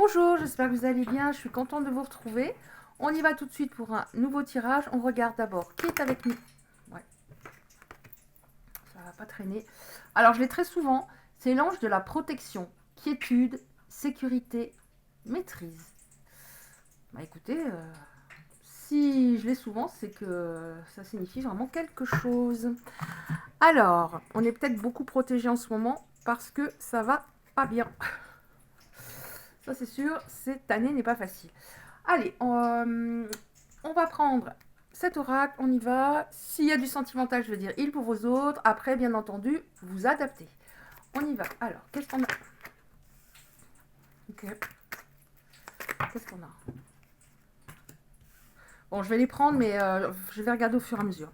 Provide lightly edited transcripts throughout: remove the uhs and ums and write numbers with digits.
Bonjour, j'espère que vous allez bien, je suis contente de vous retrouver. On y va tout de suite pour un nouveau tirage. On regarde d'abord qui est avec nous. Ouais, ça va pas traîner. Alors je l'ai très souvent, c'est l'ange de la protection, quiétude, sécurité, maîtrise. Bah écoutez, si je l'ai souvent, c'est que ça signifie vraiment quelque chose. Alors, on est peut-être beaucoup protégé en ce moment parce que ça va pas bien. Ça c'est sûr, cette année n'est pas facile. Allez, on va prendre cet oracle, on y va. S'il y a du sentimental, je veux dire il pour vos autres. Après, bien entendu, vous adaptez. On y va. Alors, qu'est-ce qu'on a? Ok. Qu'est-ce qu'on a? Bon, je vais les prendre, mais je vais regarder au fur et à mesure.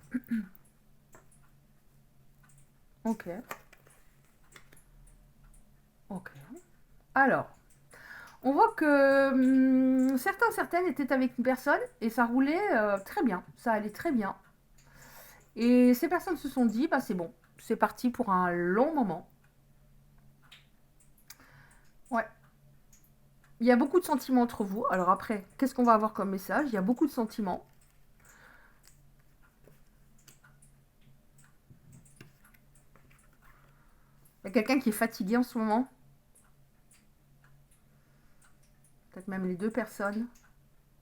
Ok. Ok. Alors, on voit que certaines étaient avec une personne et ça roulait très bien. Ça allait très bien. Et ces personnes se sont dit, bah c'est bon, c'est parti pour un long moment. Ouais. Il y a beaucoup de sentiments entre vous. Alors après, qu'est-ce qu'on va avoir comme message? Il y a beaucoup de sentiments. Il y a quelqu'un qui est fatigué en ce moment. Peut-être même les deux personnes,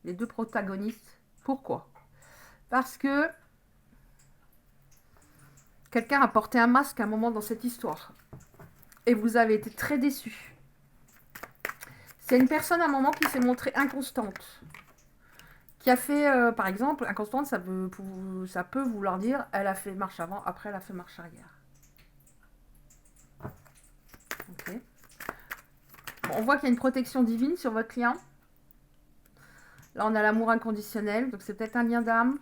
les deux protagonistes. Pourquoi? Parce que quelqu'un a porté un masque à un moment dans cette histoire. Et vous avez été très déçus. C'est une personne à un moment qui s'est montrée inconstante. Qui a fait, par exemple, inconstante, ça peut vouloir dire, elle a fait marche avant, après elle a fait marche arrière. Ok. Bon, on voit qu'il y a une protection divine sur votre client. Là, on a l'amour inconditionnel, donc c'est peut-être un lien d'âme.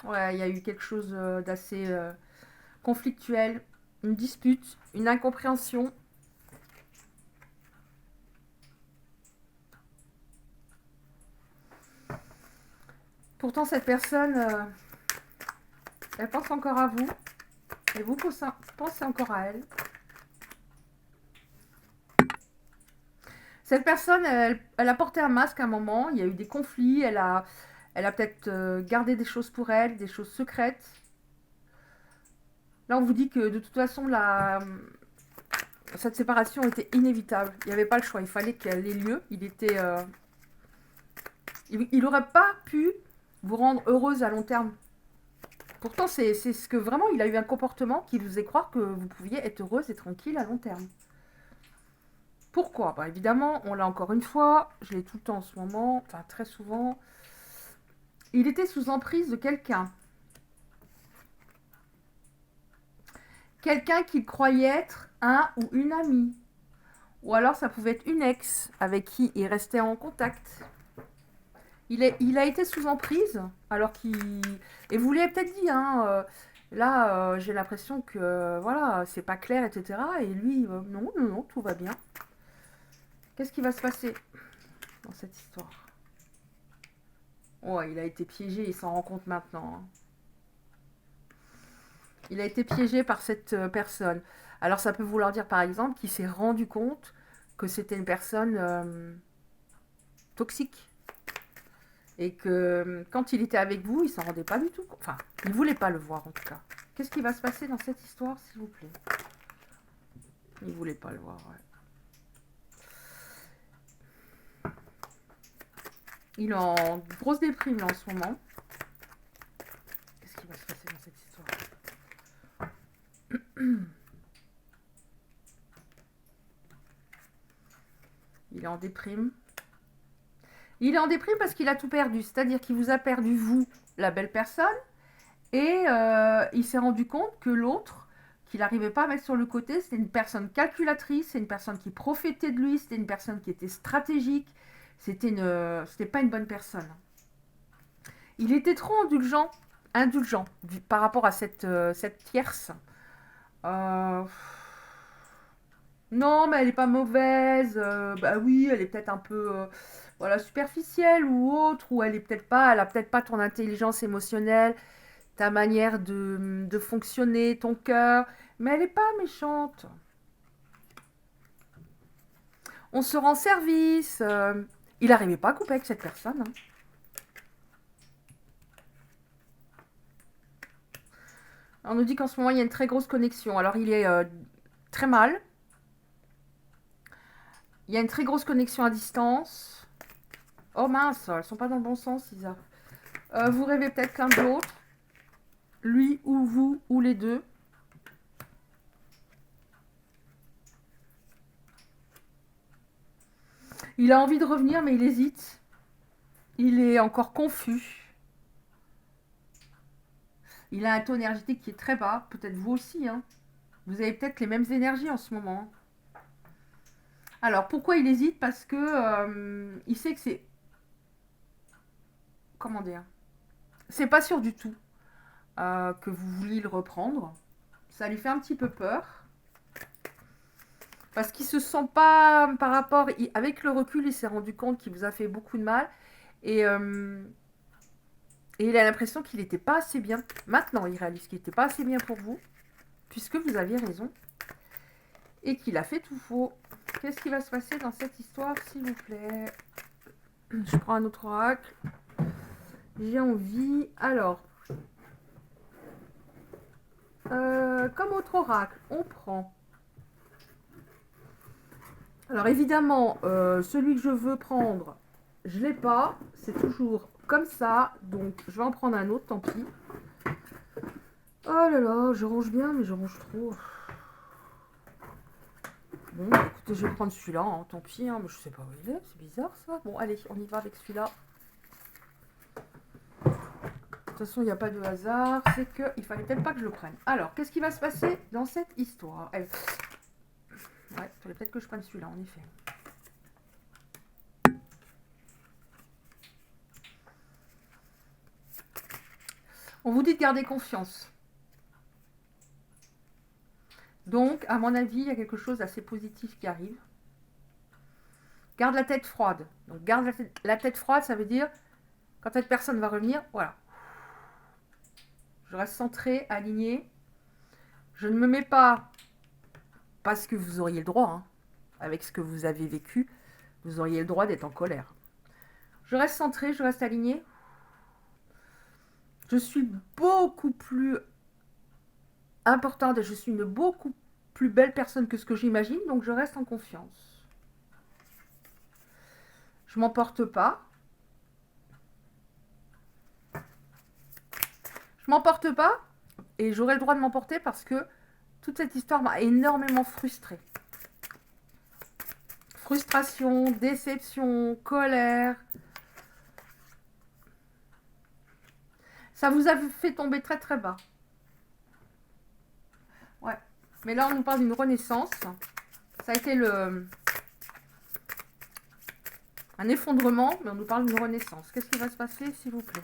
Ouais, il y a eu quelque chose d'assez conflictuel, une dispute, une incompréhension. Pourtant, cette personne, elle pense encore à vous, et vous pensez encore à elle. Cette personne, elle a porté un masque à un moment, il y a eu des conflits, elle a peut-être gardé des choses pour elle, des choses secrètes. Là, on vous dit que de toute façon, cette séparation était inévitable. Il n'y avait pas le choix, il fallait qu'elle ait lieu. Il n'aurait pas pu vous rendre heureuse à long terme. Pourtant, c'est ce que vraiment, il a eu un comportement qui vous faisait croire que vous pouviez être heureuse et tranquille à long terme. Pourquoi? Bah, évidemment, on l'a encore une fois, je l'ai tout le temps en ce moment, enfin très souvent. Il était sous emprise de quelqu'un. Quelqu'un qu'il croyait être un ou une amie. Ou alors ça pouvait être une ex avec qui il restait en contact. Il a été sous emprise, alors qu'il... Et vous l'avez peut-être dit, hein, là, j'ai l'impression que, voilà, c'est pas clair, etc. Et lui, non, non, non, tout va bien. Qu'est-ce qui va se passer dans cette histoire? Ouais, il a été piégé, il s'en rend compte maintenant, hein. Il a été piégé par cette personne. Alors ça peut vouloir dire, par exemple, qu'il s'est rendu compte que c'était une personne toxique. Et que quand il était avec vous, il s'en rendait pas du tout. Enfin, il voulait pas le voir en tout cas. Qu'est-ce qui va se passer dans cette histoire, s'il vous plaît? Il voulait pas le voir, ouais. Il est en grosse déprime là, en ce moment. Qu'est-ce qui va se passer dans cette histoire? Il est en déprime. Il est en déprime parce qu'il a tout perdu. C'est-à-dire qu'il vous a perdu, vous, la belle personne. Et il s'est rendu compte que l'autre, qu'il n'arrivait pas à mettre sur le côté, c'était une personne calculatrice, c'est une personne qui profitait de lui, c'était une personne qui était stratégique, c'était pas une bonne personne. Il était trop indulgent par rapport à cette tierce. Euh, non, mais elle est pas mauvaise. Bah oui, elle est peut-être un peu, voilà, superficielle ou autre, ou elle a peut-être pas ton intelligence émotionnelle, ta manière de fonctionner, ton cœur, mais elle n'est pas méchante. On se rend service. Il n'arrivait pas à couper avec cette personne. Hein. On nous dit qu'en ce moment, il y a une très grosse connexion. Alors, il est très mal. Il y a une très grosse connexion à distance. Oh mince, elles sont pas dans le bon sens, Isa. Vous rêvez peut-être l'un de l'autre. Lui ou vous ou les deux. Il a envie de revenir, mais il hésite. Il est encore confus. Il a un taux énergétique qui est très bas. Peut-être vous aussi. Hein. Vous avez peut-être les mêmes énergies en ce moment. Alors, pourquoi il hésite? Parce que il sait que c'est... Comment dire? C'est pas sûr du tout que vous vouliez le reprendre. Ça lui fait un petit peu peur. Parce qu'il se sent pas par rapport... Avec le recul, il s'est rendu compte qu'il vous a fait beaucoup de mal. Et il a l'impression qu'il n'était pas assez bien. Maintenant, il réalise qu'il n'était pas assez bien pour vous. Puisque vous aviez raison. Et qu'il a fait tout faux. Qu'est-ce qui va se passer dans cette histoire, s'il vous plaît? Je prends un autre oracle. J'ai envie... Alors... comme autre oracle, on prend... Alors évidemment, celui que je veux prendre, je ne l'ai pas. C'est toujours comme ça. Donc je vais en prendre un autre, tant pis. Oh là là, je range bien, mais je range trop. Bon, écoutez, je vais prendre celui-là, hein, tant pis. Hein, mais je sais pas où il est, c'est bizarre ça. Bon, allez, on y va avec celui-là. De toute façon, il n'y a pas de hasard. C'est qu'il fallait peut-être pas que je le prenne. Alors, qu'est-ce qui va se passer dans cette histoire? Ouais, il fallait peut-être que je prenne celui-là, en effet. On vous dit de garder confiance. Donc, à mon avis, il y a quelque chose d'assez positif qui arrive. Garde la tête froide. Donc, garde la tête froide, ça veut dire, quand cette personne va revenir, voilà. Je reste centrée, alignée. Je ne me mets pas, parce que vous auriez le droit, hein, avec ce que vous avez vécu, vous auriez le droit d'être en colère. Je reste centrée, je reste alignée. Je suis beaucoup plus importante et je suis une beaucoup plus belle personne que ce que j'imagine, donc je reste en confiance. Je m'emporte pas. Je m'emporte pas et j'aurai le droit de m'emporter parce que toute cette histoire m'a énormément frustrée. Frustration, déception, colère. Ça vous a fait tomber très très bas. Ouais. Mais là, on nous parle d'une renaissance. Ça a été un effondrement, mais on nous parle d'une renaissance. Qu'est-ce qui va se passer, s'il vous plaît?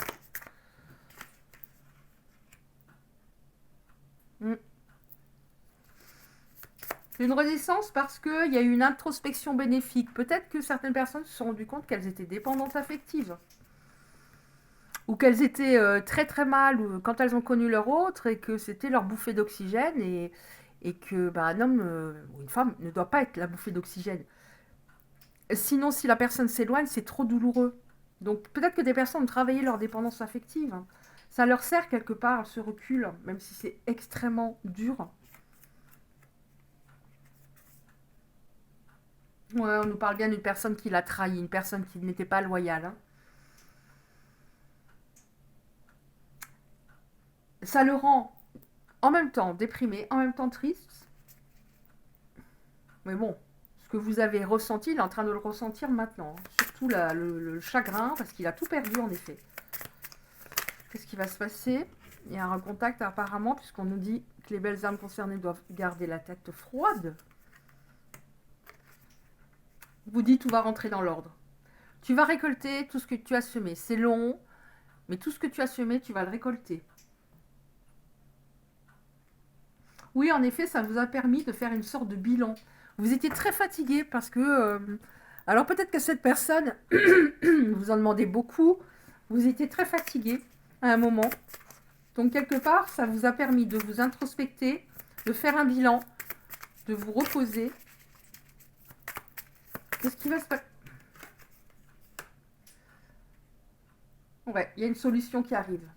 C'est une renaissance parce qu'il y a eu une introspection bénéfique. Peut-être que certaines personnes se sont rendues compte qu'elles étaient dépendantes affectives. Ou qu'elles étaient très très mal quand elles ont connu leur autre et que c'était leur bouffée d'oxygène et que un homme ou une femme ne doit pas être la bouffée d'oxygène. Sinon, si la personne s'éloigne, c'est trop douloureux. Donc peut-être que des personnes ont travaillé leur dépendance affective. Hein. Ça leur sert quelque part ce recul, même si c'est extrêmement dur. Ouais, on nous parle bien d'une personne qui l'a trahi, une personne qui n'était pas loyale. Hein. Ça le rend en même temps déprimé, en même temps triste. Mais bon, ce que vous avez ressenti, il est en train de le ressentir maintenant. Surtout le chagrin, parce qu'il a tout perdu en effet. Qu'est-ce qui va se passer? Il y a un contact apparemment, puisqu'on nous dit que les belles âmes concernées doivent garder la tête froide. Vous dit tout va rentrer dans l'ordre. Tu vas récolter tout ce que tu as semé. C'est long, mais tout ce que tu as semé, tu vas le récolter. Oui, en effet, ça vous a permis de faire une sorte de bilan. Vous étiez très fatigué parce que... alors peut-être que cette personne, vous en demandez beaucoup, vous étiez très fatigué à un moment. Donc quelque part, ça vous a permis de vous introspecter, de faire un bilan, de vous reposer Qu'est-ce qui va se passer? Ouais, il y a une solution qui arrive.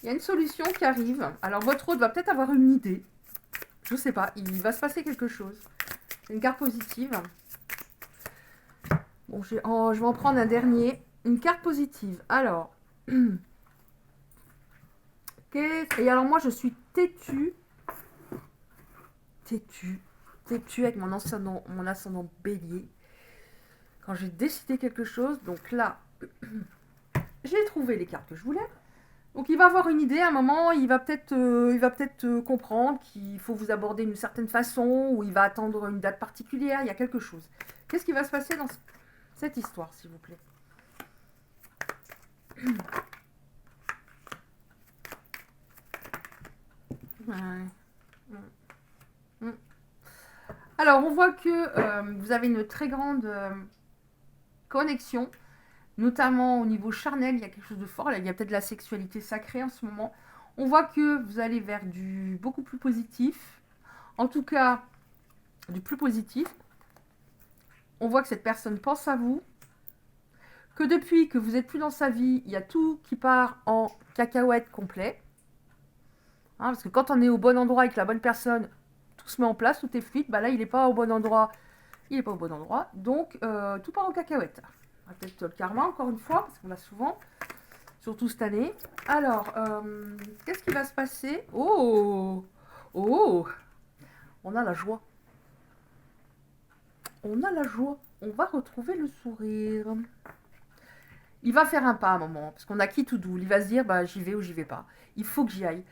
Il y a une solution qui arrive. Alors, votre hôte va peut-être avoir une idée. Je sais pas, il va se passer quelque chose. C'est une carte positive. Bon, je vais en prendre un dernier. Une carte positive. Alors. Et alors, moi, je suis têtue. Têtue avec mon ascendant bélier. Quand j'ai décidé quelque chose, donc là, j'ai trouvé les cartes que je voulais. Donc il va avoir une idée à un moment, il va peut-être comprendre qu'il faut vous aborder d'une certaine façon, ou il va attendre une date particulière, il y a quelque chose. Qu'est-ce qui va se passer dans cette histoire, s'il vous plaît? Alors, on voit que vous avez une très grande connexion, notamment au niveau charnel, il y a quelque chose de fort, là, il y a peut-être de la sexualité sacrée en ce moment. On voit que vous allez vers du beaucoup plus positif, en tout cas, du plus positif. On voit que cette personne pense à vous, que depuis que vous n'êtes plus dans sa vie, il y a tout qui part en cacahuète complet. Hein, parce que quand on est au bon endroit avec la bonne personne, tout se met en place, tout est fluide. Bah là, il n'est pas au bon endroit. Il n'est pas au bon endroit. Donc, tout part en cacahuète. Peut-être le karma, encore une fois, parce qu'on l'a souvent. Surtout cette année. Alors, qu'est-ce qui va se passer? Oh! Oh! On a la joie. On a la joie. On va retrouver le sourire. Il va faire un pas à un moment, parce qu'on a qui tout doux. Il va se dire, bah, j'y vais ou j'y vais pas. Il faut que j'y aille.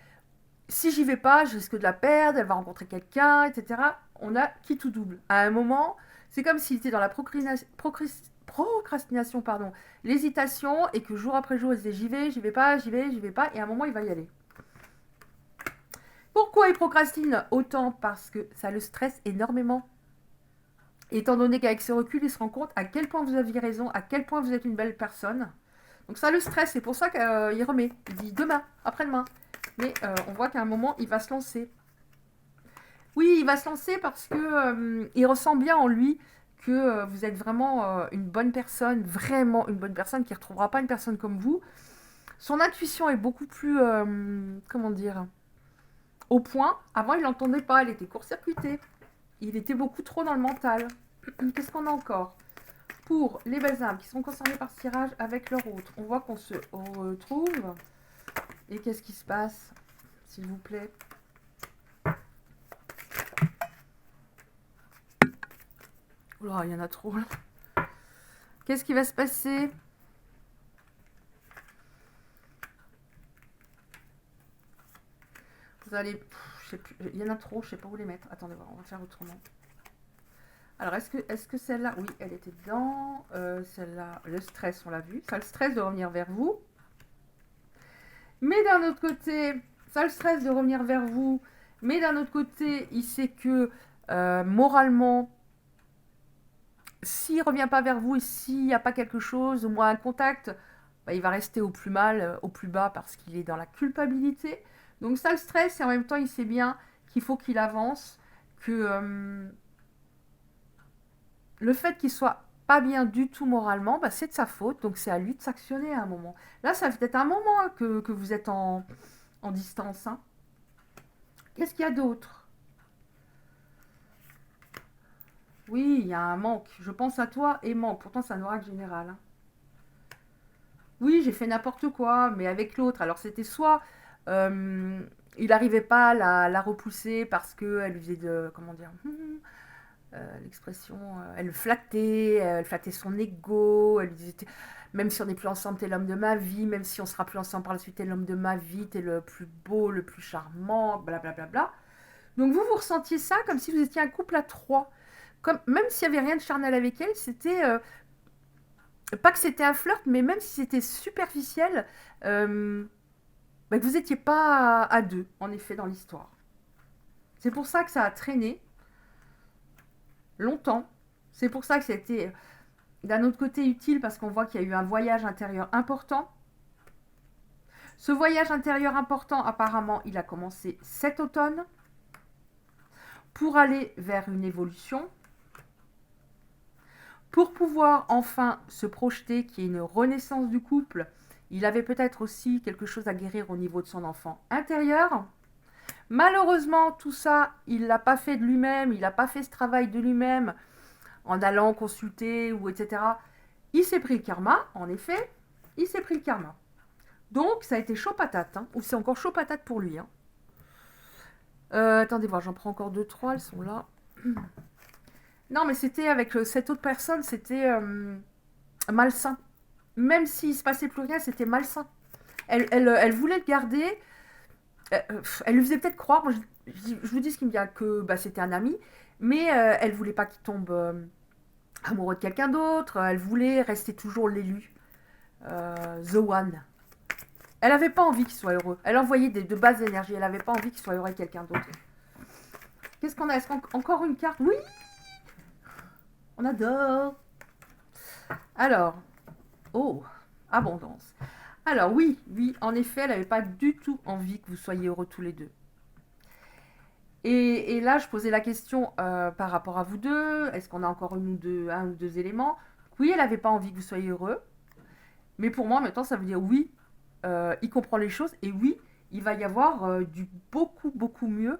Si j'y vais pas, je risque de la perdre, elle va rencontrer quelqu'un, etc. On a qui tout double. À un moment, c'est comme s'il était dans la procrastination, pardon, l'hésitation, et que jour après jour, il disait j'y vais pas, j'y vais pas, et à un moment, il va y aller. Pourquoi il procrastine autant? Parce que ça le stresse énormément. Étant donné qu'avec ce recul, il se rend compte à quel point vous aviez raison, à quel point vous êtes une belle personne. Donc ça le stresse, c'est pour ça qu'il remet. Il dit demain, après-demain. Mais on voit qu'à un moment, il va se lancer. Oui, il va se lancer parce que il ressent bien en lui que vous êtes vraiment une bonne personne, vraiment une bonne personne qui ne retrouvera pas une personne comme vous. Son intuition est beaucoup plus, comment dire, au point. Avant, il l'entendait pas, elle était court-circuitée. Il était beaucoup trop dans le mental. Qu'est-ce qu'on a encore? Pour les belles âmes qui sont concernées par ce tirage avec leur autre, on voit qu'on se retrouve. Et qu'est-ce qui se passe, s'il vous plaît? Oh, il y en a trop. Qu'est-ce qui va se passer? Vous allez... je sais plus, il y en a trop, je sais pas où les mettre. Attendez, on va faire autrement. Alors, est-ce que celle-là... Oui, elle était dedans. Celle-là, le stress, on l'a vu. Ça, le stress de revenir vers vous. Mais d'un autre côté, ça le stress de revenir vers vous. Mais d'un autre côté, il sait que moralement, s'il ne revient pas vers vous et s'il n'y a pas quelque chose, au moins un contact, bah, il va rester au plus mal, au plus bas parce qu'il est dans la culpabilité. Donc ça le stress et en même temps, il sait bien qu'il faut qu'il avance, que le fait qu'il soit pas bien du tout moralement, bah, c'est de sa faute, donc c'est à lui de s'actionner à un moment. Là, ça fait peut-être un moment hein, que vous êtes en distance. Hein. Qu'est-ce qu'il y a d'autre? Oui, il y a un manque. Je pense à toi et manque. Pourtant, c'est un oracle général. Hein. Oui, j'ai fait n'importe quoi, mais avec l'autre. Alors, c'était soit il n'arrivait pas à la repousser parce qu'elle lui faisait de... Comment dire l'expression, elle flattait son ego, elle disait même si on n'est plus ensemble, t'es l'homme de ma vie, même si on sera plus ensemble par la suite, t'es l'homme de ma vie, t'es le plus beau, le plus charmant, blablabla. Bla bla bla. Donc vous ressentiez ça comme si vous étiez un couple à trois. Comme, même s'il n'y avait rien de charnel avec elle, c'était... pas que c'était un flirt, mais même si c'était superficiel, bah, que vous n'étiez pas à deux, en effet, dans l'histoire. C'est pour ça que ça a traîné longtemps. C'est pour ça que c'était d'un autre côté utile parce qu'on voit qu'il y a eu un voyage intérieur important. Ce voyage intérieur important, apparemment, il a commencé cet automne pour aller vers une évolution. pour pouvoir enfin se projeter, qu'il y ait une renaissance du couple. Il avait peut-être aussi quelque chose à guérir au niveau de son enfant intérieur. Malheureusement, tout ça, il ne l'a pas fait de lui-même, il n'a pas fait ce travail de lui-même en allant consulter ou etc. Il s'est pris le karma, en effet, il s'est pris le karma. Donc, ça a été chaud patate, hein, ou c'est encore chaud patate pour lui. Hein. Attendez voir, j'en prends encore 2-3, elles sont là. Non, mais c'était avec cette autre personne, c'était malsain. Même s'il se passait plus rien, c'était malsain. Elle voulait le garder. Elle lui faisait peut-être croire. Moi, je vous dis ce qui me vient que bah, c'était un ami, mais elle voulait pas qu'il tombe amoureux de quelqu'un d'autre. Elle voulait rester toujours l'élu, the one. Elle avait pas envie qu'il soit heureux. Elle envoyait de basses énergies. Elle avait pas envie qu'il soit heureux avec quelqu'un d'autre. Qu'est-ce qu'on a? Est-ce qu'encore une carte? Oui, on adore. Alors, oh, abondance. Alors oui, en effet, elle n'avait pas du tout envie que vous soyez heureux tous les deux. Et là, je posais la question par rapport à vous deux. Est-ce qu'on a encore un ou deux éléments? Oui, elle n'avait pas envie que vous soyez heureux. Mais pour moi, maintenant, ça veut dire oui, il comprend les choses. Et oui, il va y avoir du beaucoup, beaucoup mieux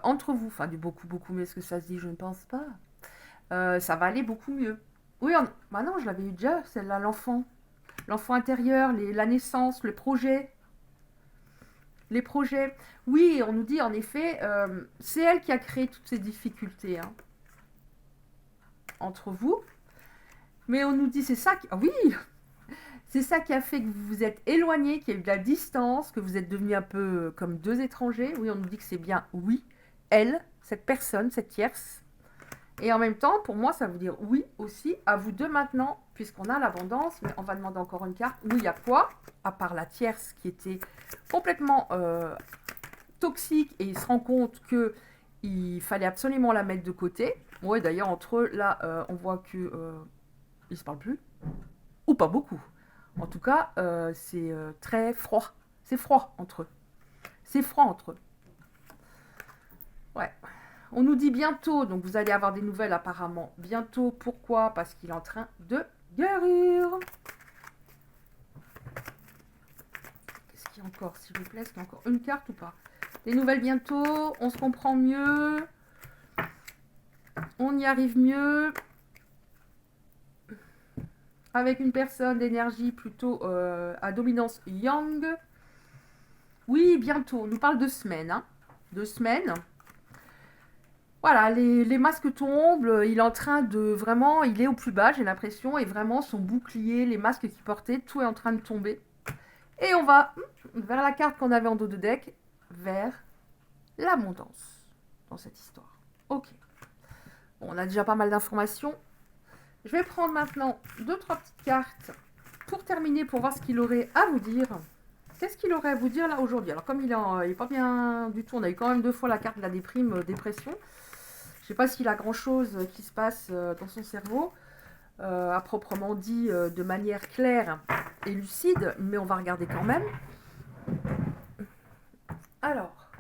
entre vous. Enfin, du beaucoup, beaucoup mieux. Est-ce que ça se dit? Je ne pense pas. Ça va aller beaucoup mieux. Oui, bah non, je l'avais eu déjà, celle-là, l'enfant. L'enfant intérieur, la naissance, le projet. Les projets. Oui, on nous dit en effet, c'est elle qui a créé toutes ces difficultés hein, entre vous. Mais on nous dit, c'est ça qui... Ah oui, c'est ça qui a fait que vous vous êtes éloignés, qu'il y a eu de la distance, que vous êtes devenus un peu comme deux étrangers. Oui, on nous dit que c'est bien, oui, elle, cette personne, cette tierce. Et en même temps, pour moi, ça veut dire oui aussi, à vous deux maintenant, puisqu'on a l'abondance, mais on va demander encore une carte. Oui, il y a quoi? À part la tierce qui était complètement toxique et il se rend compte qu'il fallait absolument la mettre de côté. Ouais, d'ailleurs, entre eux, là, on voit qu'ils ne se parlent plus. Ou pas beaucoup. En tout cas, c'est très froid. C'est froid entre eux. C'est froid entre eux. Ouais. On nous dit bientôt, donc vous allez avoir des nouvelles apparemment bientôt. Pourquoi? Parce qu'il est en train de guérir. Qu'est-ce qu'il y a encore, s'il vous plaît? Est-ce qu'il y a encore une carte ou pas? Des nouvelles bientôt, on se comprend mieux. On y arrive mieux. Avec une personne d'énergie plutôt à dominance yang. Oui, bientôt. On nous parle de semaines. Hein. 2 semaines. Voilà, les masques tombent, il est en train de vraiment, il est au plus bas, j'ai l'impression, et vraiment son bouclier, les masques qu'il portait, tout est en train de tomber. Et on va vers la carte qu'on avait en dos de deck, vers l'abondance dans cette histoire. Ok. Bon, on a déjà pas mal d'informations. Je vais prendre maintenant 2-3 petites cartes pour terminer, pour voir ce qu'il aurait à vous dire. Qu'est-ce qu'il aurait à vous dire là aujourd'hui? Alors comme il est pas bien du tout, on a eu quand même 2 fois la carte de la déprime, dépression. Je ne sais pas s'il a grand-chose qui se passe dans son cerveau, à proprement dit de manière claire et lucide, mais on va regarder quand même. Alors,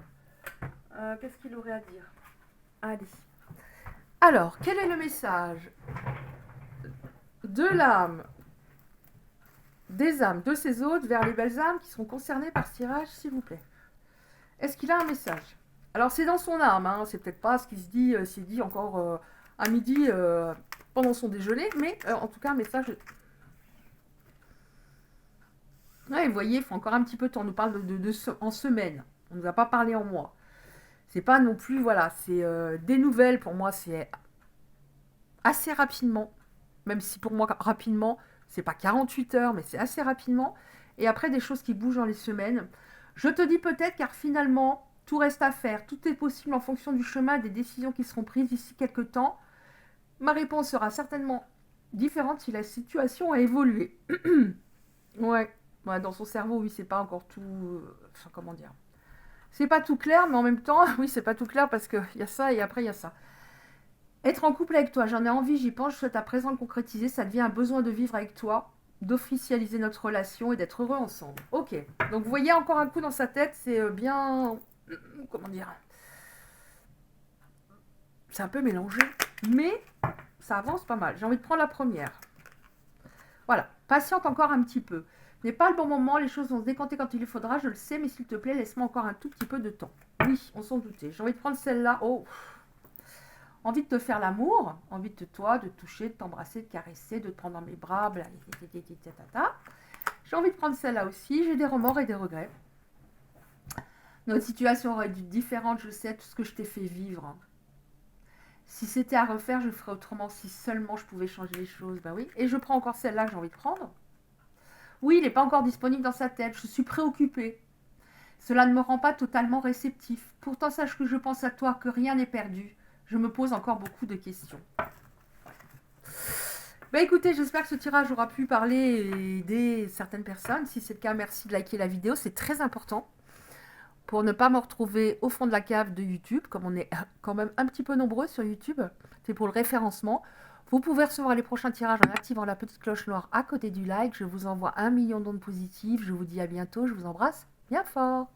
qu'est-ce qu'il aurait à dire? Allez. Alors, quel est le message de l'âme, des âmes, de ces autres, vers les belles âmes qui seront concernées par ce tirage, s'il vous plaît? Est-ce qu'il a un message? Alors, c'est dans son âme, hein, c'est peut-être pas ce qu'il se dit, s'il dit encore à midi pendant son déjeuner, mais en tout cas, un message. Ouais, vous voyez, il faut encore un petit peu de temps. On nous parle en semaine, on ne nous a pas parlé en mois. C'est pas non plus, voilà, c'est des nouvelles pour moi, c'est assez rapidement, même si pour moi, rapidement, c'est pas 48 heures, mais c'est assez rapidement. Et après, des choses qui bougent dans les semaines. Je te dis peut-être, car finalement, tout reste à faire. Tout est possible en fonction du chemin des décisions qui seront prises d'ici quelques temps. Ma réponse sera certainement différente si la situation a évolué. Ouais, dans son cerveau, oui, c'est pas encore tout... enfin, comment dire? C'est pas tout clair, mais en même temps, oui, c'est pas tout clair parce qu'il y a ça et après, il y a ça. Être en couple avec toi, j'en ai envie, j'y pense, je souhaite à présent le concrétiser. Ça devient un besoin de vivre avec toi, d'officialiser notre relation et d'être heureux ensemble. Ok, donc vous voyez encore un coup dans sa tête, c'est bien... Comment dire? C'est un peu mélangé, mais ça avance pas mal. J'ai envie de prendre la première. Voilà, patiente encore un petit peu. Ce n'est pas le bon moment, les choses vont se décanter quand il le faudra, je le sais, mais s'il te plaît, laisse-moi encore un tout petit peu de temps. Oui, on s'en doutait. J'ai envie de prendre celle-là. Oh, envie de te faire l'amour, envie de toi, de te toucher, de t'embrasser, de caresser, de te prendre dans mes bras, j'ai envie de prendre celle-là aussi, j'ai des remords et des regrets. Notre situation aurait dû être différente, je sais, tout ce que je t'ai fait vivre. Si c'était à refaire, je ferais autrement si seulement je pouvais changer les choses. Bah oui, et je prends encore celle-là que j'ai envie de prendre. Oui, il n'est pas encore disponible dans sa tête, je suis préoccupée. Cela ne me rend pas totalement réceptif. Pourtant, sache que je pense à toi, que rien n'est perdu. Je me pose encore beaucoup de questions. Bah écoutez, j'espère que ce tirage aura pu parler et aider certaines personnes. Si c'est le cas, merci de liker la vidéo, c'est très important. Pour ne pas me retrouver au fond de la cave de YouTube, comme on est quand même un petit peu nombreux sur YouTube, c'est pour le référencement. Vous pouvez recevoir les prochains tirages en activant la petite cloche noire à côté du like. Je vous envoie 1 million d'ondes positives. Je vous dis à bientôt. Je vous embrasse bien fort.